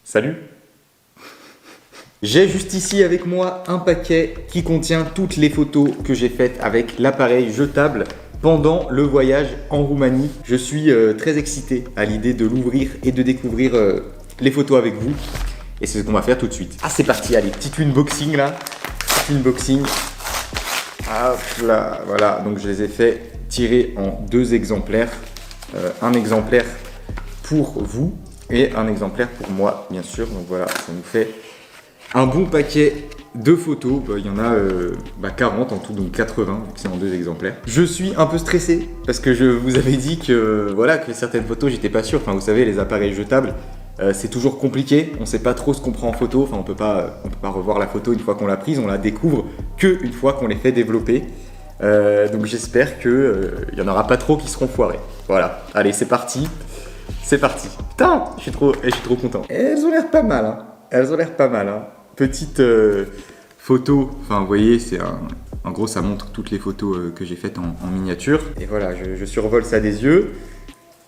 Salut! J'ai juste ici avec moi un paquet qui contient toutes les photos que j'ai faites avec l'appareil jetable pendant le voyage en Roumanie. Je suis très excité à l'idée de l'ouvrir et de découvrir les photos avec vous. Et c'est ce qu'on va faire tout de suite. Ah, c'est parti, allez, petit unboxing là. Petit unboxing. Hop là, voilà. Donc je les ai fait tirer en 2 exemplaires. Un exemplaire pour vous et un exemplaire pour moi, bien sûr. Donc voilà, ça nous fait un bon paquet de photos. Il y en a 40 en tout, donc 80, vu que c'est en 2 exemplaires. Je suis un peu stressé parce que je vous avais dit que, voilà, que certaines photos, j'étais pas sûr. Enfin, vous savez, les appareils jetables, c'est toujours compliqué. On sait pas trop ce qu'on prend en photo. Enfin, on peut pas revoir la photo une fois qu'on l'a prise. On la découvre une fois qu'on les fait développer. Donc j'espère qu'il y en aura pas trop qui seront foirés. Voilà, allez, c'est parti. C'est parti. Putain, je suis trop content. Et elles ont l'air pas mal, hein. Elles ont l'air pas mal, hein. Petite photo, enfin vous voyez, c'est en gros ça montre toutes les photos que j'ai faites en miniature. Et voilà, je survole ça des yeux.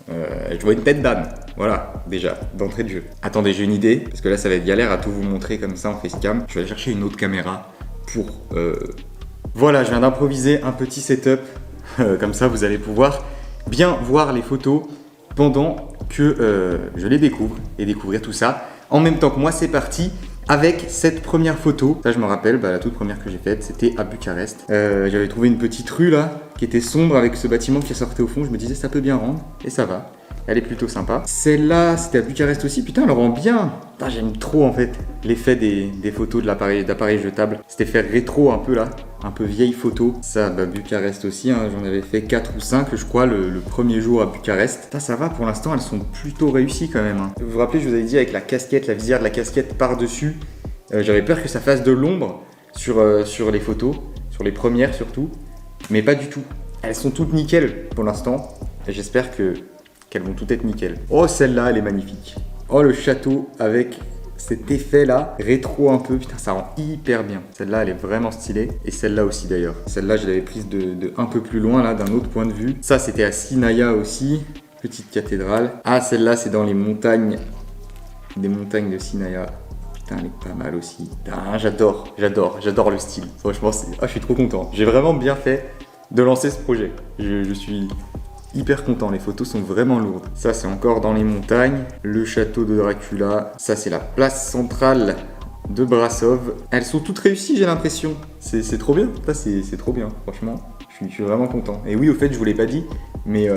Je vois une tête d'âne, voilà, déjà, d'entrée de jeu. Attendez, j'ai une idée, parce que là ça va être galère à tout vous montrer comme ça en facecam. Je vais aller chercher une autre caméra pour... Voilà, je viens d'improviser un petit setup, comme ça vous allez pouvoir bien voir les photos pendant que je les découvre et découvrir tout ça. En même temps que moi, c'est parti avec cette première photo. Ça, je me rappelle, la toute première que j'ai faite, c'était à Bucarest. J'avais trouvé une petite rue là, qui était sombre avec ce bâtiment qui sortait au fond. Je me disais, ça peut bien rendre, et ça va. Elle est plutôt sympa. Celle-là, c'était à Bucarest aussi. Putain, elle rend bien. Putain, j'aime trop en fait l'effet des photos d'appareil jetable. Cet effet rétro un peu là, un peu vieille photo. Ça, Bucarest aussi, hein, j'en avais fait 4 ou 5 je crois le premier jour à Bucarest. Putain, ça va, pour l'instant elles sont plutôt réussies quand même, hein. Vous vous rappelez, je vous avais dit avec la casquette, la visière de la casquette par-dessus, j'avais peur que ça fasse de l'ombre sur les photos, sur les premières surtout, mais pas du tout. Elles sont toutes nickel pour l'instant et j'espère qu'elles vont toutes être nickel. Oh, celle-là, elle est magnifique. Oh, le château avec cet effet là, rétro un peu, putain, ça rend hyper bien. Celle-là, elle est vraiment stylée. Et celle-là aussi d'ailleurs. Celle-là, je l'avais prise de un peu plus loin, là, d'un autre point de vue. Ça, c'était à Sinaia aussi. Petite cathédrale. Ah, celle-là, c'est dans les montagnes. Des montagnes de Sinaia. Putain, elle est pas mal aussi. Putain, j'adore le style. Franchement, je suis trop content. J'ai vraiment bien fait de lancer ce projet. Je suis hyper content, les photos sont vraiment lourdes. Ça, c'est encore dans les montagnes. Le château de Dracula. Ça, c'est la place centrale de Brasov. Elles sont toutes réussies, j'ai l'impression. C'est trop bien. Ça, c'est trop bien, franchement. Je suis vraiment content. Et oui, au fait, je vous l'ai pas dit, mais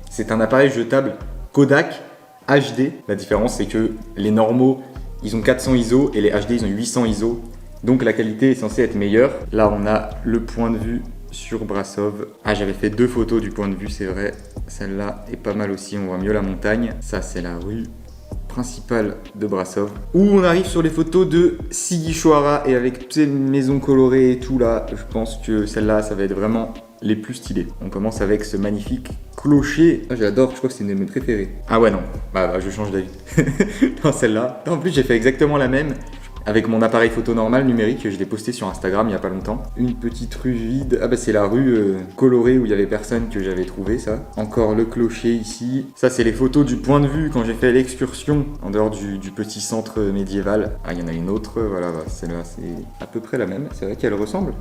c'est un appareil jetable Kodak HD. La différence, c'est que les normaux, ils ont 400 ISO et les HD, ils ont 800 ISO. Donc, la qualité est censée être meilleure. Là, on a le point de vue sur Brasov. Ah, j'avais fait 2 photos du point de vue, c'est vrai. Celle-là est pas mal aussi, on voit mieux la montagne. Ça, c'est la rue principale de Brasov. Où on arrive sur les photos de Sighisoara et avec toutes ces maisons colorées et tout là. Je pense que celle-là, ça va être vraiment les plus stylées. On commence avec ce magnifique clocher. Ah, j'adore, je crois que c'est une de mes préférées. Ah ouais, non, je change d'avis. Non, celle-là. En plus, j'ai fait exactement la même avec mon appareil photo normal numérique, je l'ai posté sur Instagram il n'y a pas longtemps. Une petite rue vide. Ah c'est la rue colorée où il n'y avait personne que j'avais trouvé ça. Encore le clocher ici. Ça c'est les photos du point de vue quand j'ai fait l'excursion en dehors du petit centre médiéval. Ah il y en a une autre, voilà, celle-là c'est à peu près la même. C'est vrai qu'elles ressemblent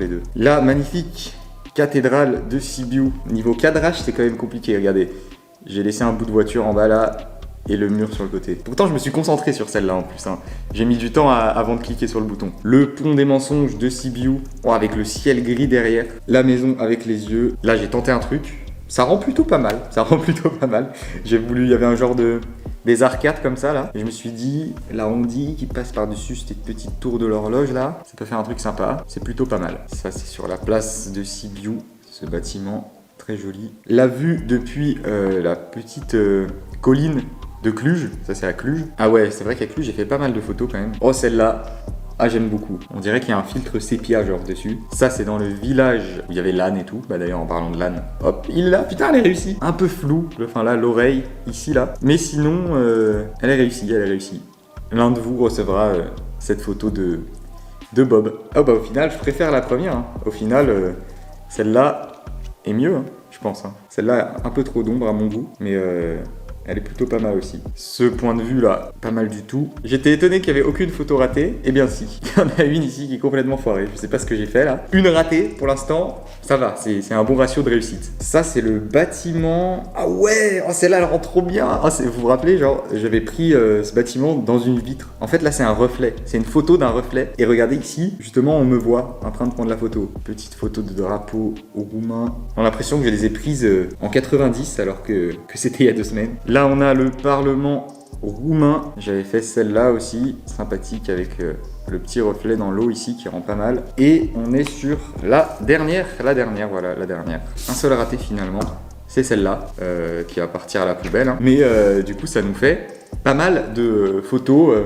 les deux. La magnifique cathédrale de Sibiu. Niveau cadrage c'est quand même compliqué, regardez. J'ai laissé un bout de voiture en bas là. Et le mur sur le côté. Pourtant, je me suis concentré sur celle-là en plus, hein. J'ai mis du temps avant de cliquer sur le bouton. Le pont des mensonges de Sibiu, avec le ciel gris derrière. La maison avec les yeux. Là, j'ai tenté un truc. Ça rend plutôt pas mal. J'ai voulu, il y avait un genre des arcades comme ça là. Et je me suis dit, la Rondi qui passe par-dessus cette petite tour de l'horloge là, ça peut faire un truc sympa. C'est plutôt pas mal. Ça, c'est sur la place de Sibiu, ce bâtiment très joli. La vue depuis la petite colline de Cluj, ça c'est à Cluj. Ah ouais, c'est vrai qu'à Cluj j'ai fait pas mal de photos quand même. Oh celle-là, ah j'aime beaucoup. On dirait qu'il y a un filtre sépia genre dessus. Ça c'est dans le village où il y avait l'âne et tout. D'ailleurs en parlant de l'âne, hop, il l'a, putain elle est réussie. Un peu flou, enfin là l'oreille, ici là. Mais sinon, elle est réussie. L'un de vous recevra cette photo de Bob. Oh au final je préfère la première, hein. Au final, celle-là est mieux, hein. Je je pense. Hein. Celle-là, un peu trop d'ombre à mon goût, mais elle est plutôt pas mal aussi. Ce point de vue là, pas mal du tout. J'étais étonné qu'il n'y avait aucune photo ratée. Eh bien si, il y en a une ici qui est complètement foirée. Je sais pas ce que j'ai fait là. Une ratée pour l'instant, ça va, c'est un bon ratio de réussite. Ça c'est le bâtiment. Ah ouais, oh, celle-là elle rend trop bien. Ah, vous vous rappelez, genre j'avais pris ce bâtiment dans une vitre. En fait là c'est un reflet, c'est une photo d'un reflet. Et regardez ici, justement on me voit en train de prendre la photo. Petite photo de drapeau roumain. On a l'impression que je les ai prises en 90 alors que c'était il y a 2 semaines. Là, on a le Parlement roumain. J'avais fait celle-là aussi, sympathique, avec le petit reflet dans l'eau ici qui rend pas mal. Et on est sur la dernière, voilà, la dernière. Un seul raté finalement, c'est celle-là, qui va partir à la poubelle. Hein. Mais du coup, ça nous fait pas mal de photos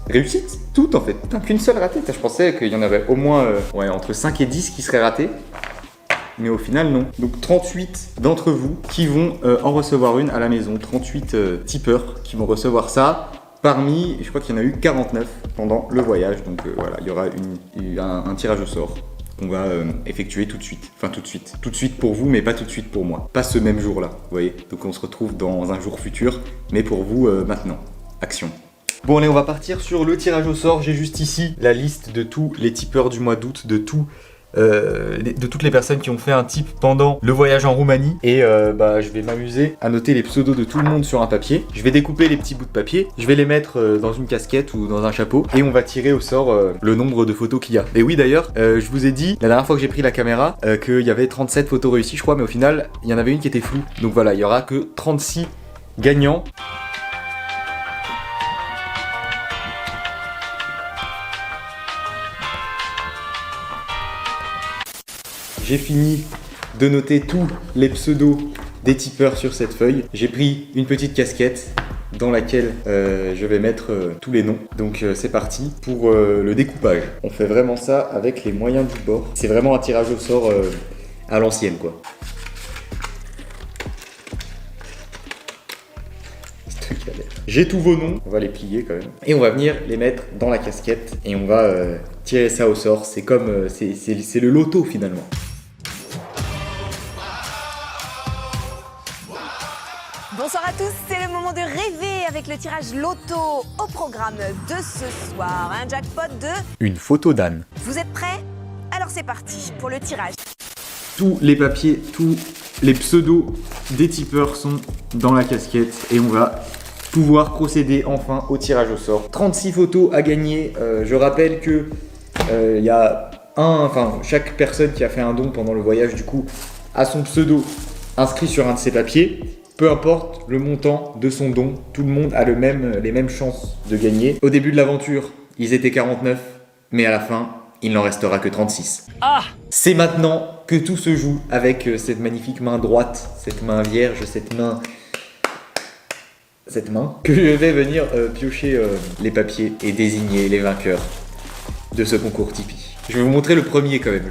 réussites, toutes en fait. Putain, qu'une seule ratée. Je pensais qu'il y en avait au moins entre 5 et 10 qui seraient ratés. Mais au final, non. Donc 38 d'entre vous qui vont en recevoir une à la maison. 38 tipeurs qui vont recevoir ça. Parmi, je crois qu'il y en a eu 49 pendant le voyage. Donc voilà, il y aura un tirage au sort qu'on va effectuer tout de suite. Enfin tout de suite. Tout de suite pour vous, mais pas tout de suite pour moi. Pas ce même jour-là, vous voyez. Donc on se retrouve dans un jour futur. Mais pour vous, maintenant. Action. Bon allez, on va partir sur le tirage au sort. J'ai juste ici la liste de tous les tipeurs du mois d'août, de toutes les personnes qui ont fait un tip pendant le voyage en Roumanie. Et je vais m'amuser à noter les pseudos de tout le monde sur un papier. Je vais découper les petits bouts de papier, je vais les mettre dans une casquette ou dans un chapeau et on va tirer au sort le nombre de photos qu'il y a. Et oui d'ailleurs, je vous ai dit la dernière fois que j'ai pris la caméra qu'il y avait 37 photos réussies je crois, mais au final il y en avait une qui était floue. Donc voilà, il y aura que 36 gagnants. J'ai fini de noter tous les pseudos des tipeurs sur cette feuille. J'ai pris une petite casquette dans laquelle je vais mettre tous les noms. Donc c'est parti pour le découpage. On fait vraiment ça avec les moyens du bord. C'est vraiment un tirage au sort à l'ancienne quoi. J'ai tous vos noms, on va les plier quand même. Et on va venir les mettre dans la casquette et on va tirer ça au sort. C'est comme, c'est le loto finalement. Bonsoir à tous, c'est le moment de rêver avec le tirage loto. Au programme de ce soir, un jackpot de... Une photo d'âne. Vous êtes prêts? Alors c'est parti pour le tirage. Tous les papiers, tous les pseudos des tipeurs sont dans la casquette et on va pouvoir procéder enfin au tirage au sort. 36 photos à gagner. Je rappelle que il y a chaque personne qui a fait un don pendant le voyage du coup a son pseudo inscrit sur un de ses papiers. Peu importe le montant de son don, tout le monde a les mêmes chances de gagner. Au début de l'aventure, ils étaient 49, mais à la fin, il n'en restera que 36. Ah! C'est maintenant que tout se joue avec cette magnifique main droite, cette main vierge, cette main que je vais venir piocher les papiers et désigner les vainqueurs de ce concours Tipeee. Je vais vous montrer le premier quand même,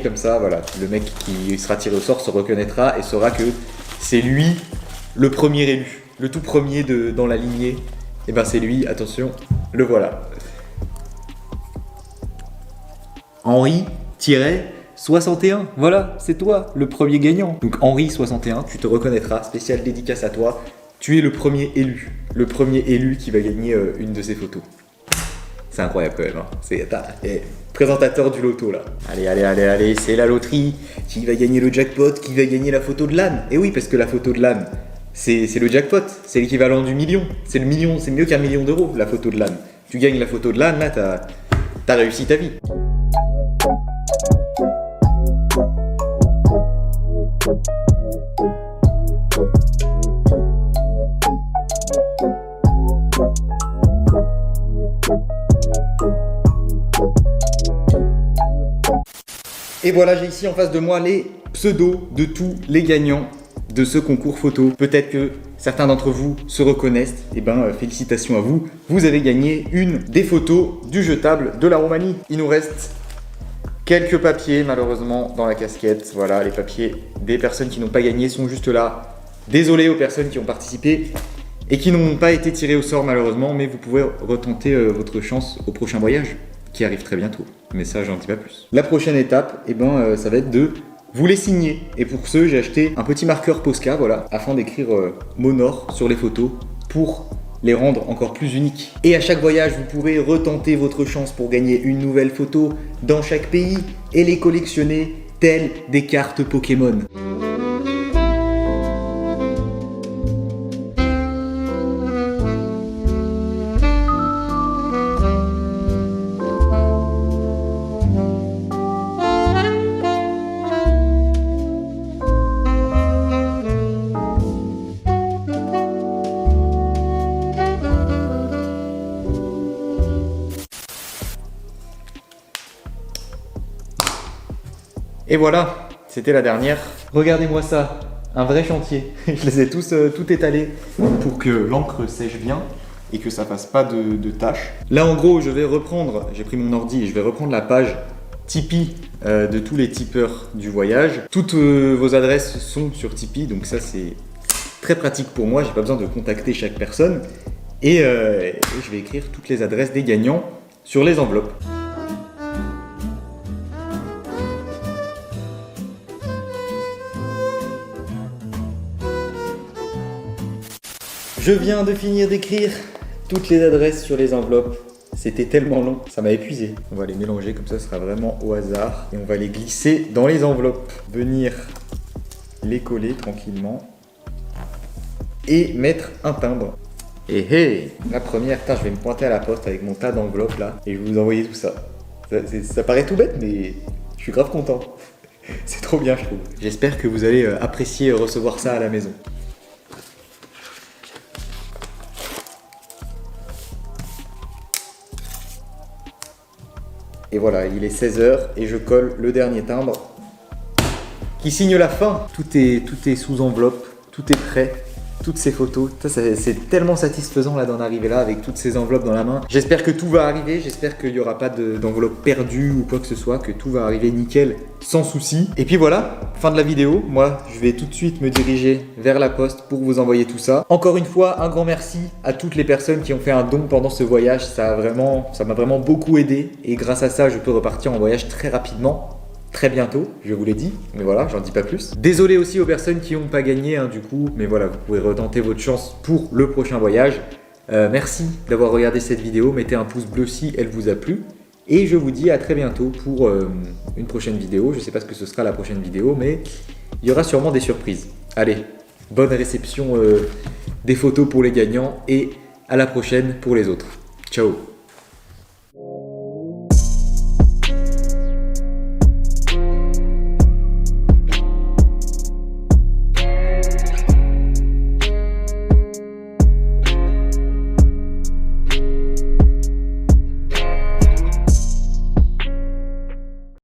comme ça, voilà. Le mec qui sera tiré au sort se reconnaîtra et saura que c'est lui le premier élu, le tout premier dans la lignée. Et ben c'est lui, attention, le voilà. Henri-61, voilà, c'est toi, le premier gagnant. Donc Henri61, tu te reconnaîtras, spéciale dédicace à toi. Tu es le premier élu qui va gagner une de ces photos. C'est incroyable quand même, hein. C'est présentateur du loto là. Allez, c'est la loterie. Qui va gagner le jackpot? Qui va gagner la photo de l'âne? Et oui, parce que la photo de l'âne, c'est le jackpot. C'est l'équivalent du million. C'est mieux qu'un million d'euros, la photo de l'âne. Tu gagnes la photo de l'âne, là, t'as réussi ta vie. Et voilà, j'ai ici en face de moi les pseudos de tous les gagnants de ce concours photo. Peut-être que certains d'entre vous se reconnaissent. Eh ben, félicitations à vous. Vous avez gagné une des photos du jetable de la Roumanie. Il nous reste quelques papiers, malheureusement, dans la casquette. Voilà, les papiers des personnes qui n'ont pas gagné sont juste là. Désolé aux personnes qui ont participé et qui n'ont pas été tirées au sort, malheureusement. Mais vous pouvez retenter votre chance au prochain voyage, qui arrive très bientôt. Mais ça, j'en dis pas plus. La prochaine étape, ça va être de vous les signez. Et pour ce, j'ai acheté un petit marqueur Posca, voilà, afin d'écrire mot Nord sur les photos pour les rendre encore plus uniques. Et à chaque voyage, vous pourrez retenter votre chance pour gagner une nouvelle photo dans chaque pays et les collectionner telles des cartes Pokémon. Et voilà, c'était la dernière. Regardez-moi ça, un vrai chantier. Je les ai tous tout étalés pour que l'encre sèche bien et que ça fasse pas de taches. Là en gros, je vais reprendre, j'ai pris mon ordi et je vais reprendre la page Tipeee de tous les tipeurs du voyage. Toutes vos adresses sont sur Tipeee, donc ça c'est très pratique pour moi, j'ai pas besoin de contacter chaque personne. Et je vais écrire toutes les adresses des gagnants sur les enveloppes. Je viens de finir d'écrire toutes les adresses sur les enveloppes. C'était tellement long, ça m'a épuisé. On va les mélanger comme ça, ce sera vraiment au hasard. Et on va les glisser dans les enveloppes. Venir les coller tranquillement. Et mettre un timbre. Et hey, la première, je vais me pointer à la poste avec mon tas d'enveloppes là. Et je vais vous envoyer tout ça. Ça paraît tout bête, mais je suis grave content. C'est trop bien, je trouve. J'espère que vous allez apprécier recevoir ça à la maison. Et voilà, il est 16h et je colle le dernier timbre qui signe la fin. Tout est sous enveloppe, tout est prêt, toutes ces photos. C'est tellement satisfaisant là d'en arriver là avec toutes ces enveloppes dans la main. J'espère que tout va arriver, j'espère qu'il n'y aura pas d'enveloppe perdue ou quoi que ce soit, que tout va arriver nickel, sans souci. Et puis voilà, fin de la vidéo. Moi, je vais tout de suite me diriger vers la poste pour vous envoyer tout ça. Encore une fois, un grand merci à toutes les personnes qui ont fait un don pendant ce voyage. Ça m'a vraiment beaucoup aidé. Et grâce à ça, je peux repartir en voyage très rapidement. Très bientôt, je vous l'ai dit, mais voilà, j'en dis pas plus. Désolé aussi aux personnes qui n'ont pas gagné, du coup, mais voilà, vous pouvez retenter votre chance pour le prochain voyage. Merci d'avoir regardé cette vidéo, mettez un pouce bleu si elle vous a plu. Et je vous dis à très bientôt pour une prochaine vidéo. Je sais pas ce que ce sera la prochaine vidéo, mais il y aura sûrement des surprises. Allez, bonne réception des photos pour les gagnants et à la prochaine pour les autres. Ciao!